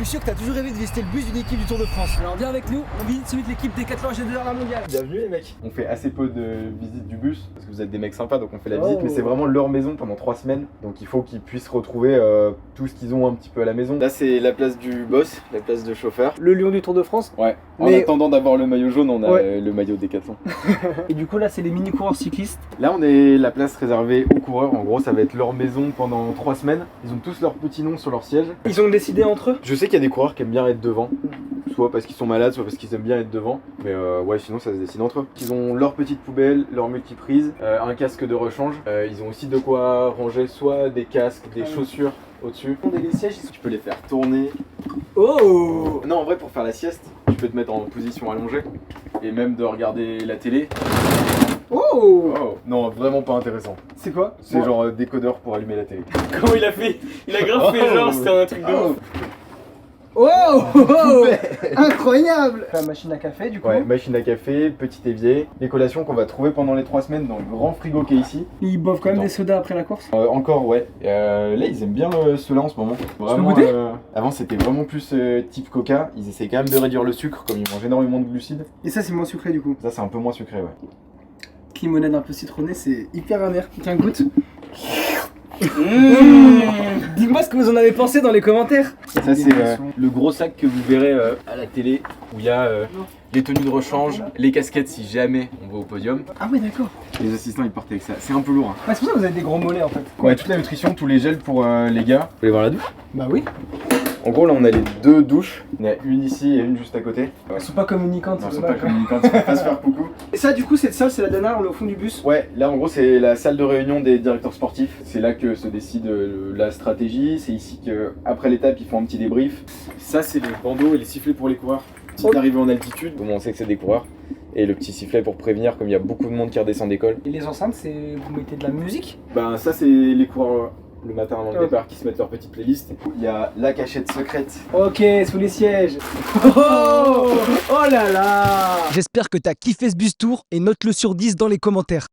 suis sûr que t'as toujours rêvé de visiter le bus d'une équipe du Tour de France. Alors viens avec nous, on visite celui de l'équipe Décathlon GDR la mondiale. Bienvenue les mecs. On fait assez peu de visites du bus parce que vous êtes des mecs sympas donc on fait la visite, mais c'est vraiment leur maison pendant 3 semaines. Donc il faut qu'ils puissent retrouver tout ce qu'ils ont un petit peu à la maison. Là c'est la place du boss, la place de chauffeur. Le lion du Tour de France. Ouais. En Mais- attendant d'avoir le maillot jaune, on a le maillot Décathlon. Et du coup là c'est les mini coureurs cyclistes. Là on est la place réservée aux coureurs. En gros ça va être leur maison pendant 3 semaines. Ils ont tous leur petit nom sur leur siège. Ils ont décidé entre eux. Je sais qu'il y a des coureurs qui aiment bien être devant, soit parce qu'ils sont malades, soit parce qu'ils aiment bien être devant. Mais ouais, sinon ça se décide entre eux. Ils ont leur petite poubelle, leur multiprise, un casque de rechange. Ils ont aussi de quoi ranger soit des casques, des chaussures au-dessus. Les sièges ils sont... Tu peux les faire tourner. Oh. Non, en vrai, pour faire la sieste, tu peux te mettre en position allongée et même de regarder la télé. Oh. Oh, non, vraiment pas intéressant. C'est quoi? C'est genre décodeur pour allumer la télé. Comment il a fait? Il a grave fait genre c'était un truc de ouf. Oh, incroyable. La machine à café du coup. Ouais, machine à café, petit évier, les collations qu'on va trouver pendant les 3 semaines dans le grand frigo qui est ici. Ils boivent quand même Attends. des sodas après la course. Encore ouais. Là ils aiment bien ceux-là en ce moment. Vraiment. goûter Avant c'était vraiment plus type Coca. Ils essaient quand même de réduire le sucre comme ils mangent énormément de glucides. Et ça c'est moins sucré du coup. Ça c'est un peu moins sucré ouais. Limonade un peu citronnée, c'est hyper amer. Tiens, goûte. Dites-moi ce que vous en avez pensé dans les commentaires. Ça c'est le gros sac que vous verrez à la télé où il y a les tenues de rechange, les casquettes si jamais on va au podium. Ah ouais d'accord. Les assistants ils portent avec ça. C'est un peu lourd. Hein. Ah, c'est pour ça que vous avez des gros mollets en fait. Ouais, toute la nutrition, tous les gels pour les gars. Vous voulez voir la douche? Bah oui. En gros là on a les 2 douches. Il y en a une ici et une juste à côté. Elles sont pas communicantes. Non, c'est elles sont pas dommage. communicantes, ils peuvent pas se faire coucou. Et ça du coup cette salle c'est la dernière, on est au fond du bus. Ouais, là en gros c'est la salle de réunion des directeurs sportifs. C'est là que se décide la stratégie. C'est ici que après l'étape ils font un petit débrief. Ça c'est les bandeaux et les sifflets pour les coureurs. Si t'es arrivé en altitude, comment on sait que c'est des coureurs. Et le petit sifflet pour prévenir comme il y a beaucoup de monde qui redescend d'école. Et les enceintes c'est vous mettez de la musique. Ben ça c'est les coureurs le matin avant le Ouais. départ qui se mettent leur petite playlist. Il y a la cachette secrète. Ok, sous les sièges. Oh, oh là là. J'espère que t'as kiffé ce bus tour et note-le sur 10 dans les commentaires.